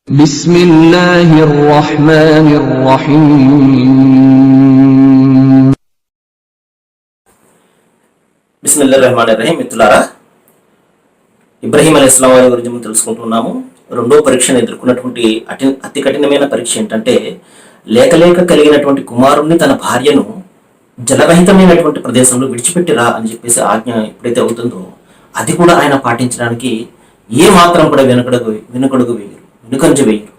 بسم الله الرحمن الرحيم బిస్మిల్లాహిర్రహమానిర్రహీం. మిత్రులారా, ఇబ్రాహీం అలైహిస్సలాం వారి గురించి మనం తెలుసుకుంటున్నాము. రెండో పరీక్షను ఎదుర్కొన్నటువంటి అతి కఠినమైన పరీక్ష ఏంటంటే, లేక కలిగినటువంటి కుమారుణ్ణి తన భార్యను జలరహితమైనటువంటి ప్రదేశంలో విడిచిపెట్టిరా అని చెప్పేసి ఆజ్ఞ ఎప్పుడైతే అవుతుందో, అది కూడా ఆయన పాటించడానికి ఏ మాత్రం కూడా వెనుకంజ వేయరు.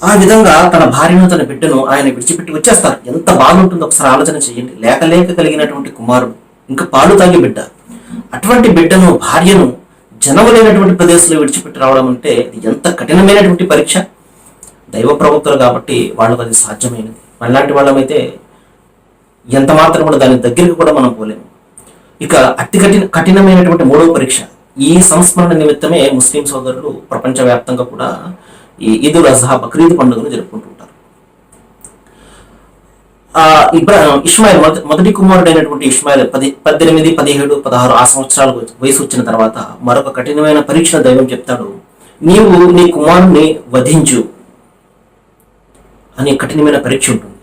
ఆ విధంగా తన భార్యను తన బిడ్డను ఆయన విడిచిపెట్టి వచ్చేస్తారు. ఎంత బాగుంటుందో ఒకసారి ఆలోచన చేయండి. లేక కలిగినటువంటి కుమారుడు, ఇంకా పాలు తాగి బిడ్డ, అటువంటి బిడ్డను భార్యను జనము లేనటువంటి ప్రదేశంలో విడిచిపెట్టి రావడం అంటే ఇది ఎంత కఠినమైనటువంటి పరీక్ష. దైవ ప్రవక్తలు కాబట్టి వాళ్ళకు అది సాధ్యమైనది. మనలాంటి వాళ్ళమైతే ఎంత మాత్రం కూడా దాని దగ్గరికి కూడా మనం పోలేము. ఇక అతి కఠినమైనటువంటి మూడవ పరీక్ష. ఈ సంస్మరణ నిమిత్తమే ముస్లిం సోదరులు ప్రపంచవ్యాప్తంగా కూడా ఈ ఈదుల్ అజహా బక్రీద్ పండుగను జరుపుకుంటుంటారు. ఇస్మాయిల్ మొదటి కుమారుడైనటువంటి ఇస్మాయిల్ 18, 17, 16 ఆ సంవత్సరాల వయసు వచ్చిన తర్వాత మరొక కఠినమైన పరీక్ష దైవం చెప్తాడు. నీవు నీ కుమారుని వధించు అనే కఠినమైన పరీక్ష ఉంటుంది.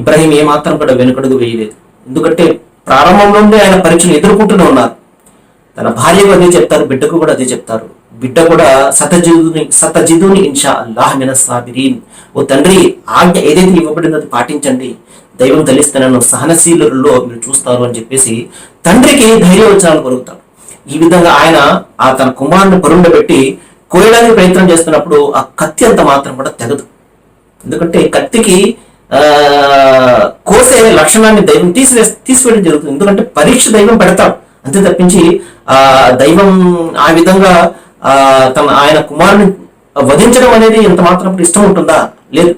ఇబ్రాహీం ఏమాత్రం కూడా వెనుకడుగు వేయలేదు. ఎందుకంటే ప్రారంభం నుండి ఆయన పరీక్షను ఎదుర్కొంటూనే ఉన్నారు. తన భార్యకు అదే చెప్తారు, బిడ్డకు కూడా అదే చెప్తారు. బిడ్డ కూడా సతజిదుని ఇన్షా అల్లాహ్ మినస్ సాబిరీన్, ఓ తండ్రి ఆజ్ఞ ఏదైతే ఇవ్వబడిందో అది పాటించండి, దైవం తలిస్తానను సహనశీలుల్లో మీరు చూస్తారు అని చెప్పేసి తండ్రికి ధైర్యవచనాలు పలుకుతాడు. ఈ విధంగా ఆయన తన కుమారుని పరుండబెట్టి కోయడానికి ప్రయత్నం చేస్తున్నప్పుడు ఆ కత్తి అంత మాత్రం కూడా తెగదు. ఎందుకంటే కత్తికి కోసే లక్షణాన్ని దైవం తీసివేయడం జరుగుతుంది. ఎందుకంటే పరీక్ష దైవం పెడతాడు, అంతే తప్పించి దైవం ఆ విధంగా ఆయన కుమారుని వధించడం అనేది ఎంత మాత్రం ఇష్టం ఉంటుందా? లేదు.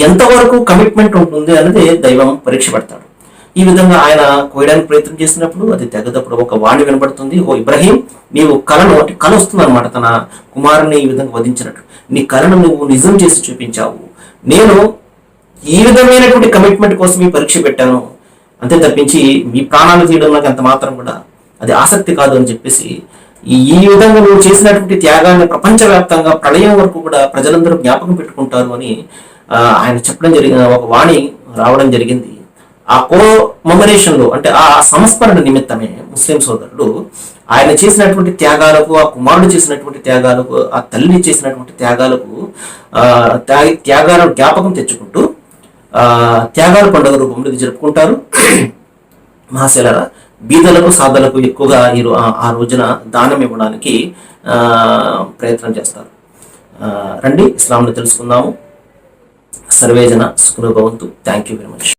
ఎంతవరకు కమిట్మెంట్ ఉంటుంది అనేది దైవం పరీక్ష పెడతాడు. ఈ విధంగా ఆయన కోయడానికి ప్రయత్నం చేసినప్పుడు అది తెగదప్పుడు ఒక వాణి వినబడుతుంది. ఓ ఇబ్రాహీం, నీవు కళ వస్తుంది అనమాట, తన కుమారుని ఈ విధంగా వధించినట్టు. నీ కళను నువ్వు నిజం చేసి చూపించావు. నేను ఈ విధమైనటువంటి కమిట్మెంట్ కోసం ఈ పరీక్ష పెట్టాను, అంతే తప్పించి మీ ప్రాణాలు తీయడం నాకు ఎంత మాత్రం కూడా అది ఆసక్తి కాదు అని చెప్పేసి ఈ విధంగా నువ్వు చేసినటువంటి త్యాగాన్ని ప్రపంచవ్యాప్తంగా ప్రళయం వరకు కూడా ప్రజలందరూ జ్ఞాపకం పెట్టుకుంటారు అని ఆయన చెప్పడం జరిగిన ఒక వాణి రావడం జరిగింది. ఆ కోమమరేషన్లో అంటే ఆ సంస్మరణ నిమిత్తమే ముస్లిం సోదరులు ఆయన చేసినటువంటి త్యాగాలకు, ఆ కుమారుడు చేసినటువంటి త్యాగాలకు, ఆ తల్లి చేసినటువంటి త్యాగాలకు త్యాగాలను జ్ఞాపకం తెచ్చుకుంటూ త్యాగాల పండుగ రూపంలో ఇది జరుపుకుంటారు. మహాశైలారా, బీదలకు సాధలకు ఎక్కువగా ఆ రోజున దానం ఇవ్వడానికి ప్రయత్నం చేస్తారు. రండి ఇస్లాంను తెలుసుకుందాము. సర్వేజన సుఖనో భవంతు. Thank you very much.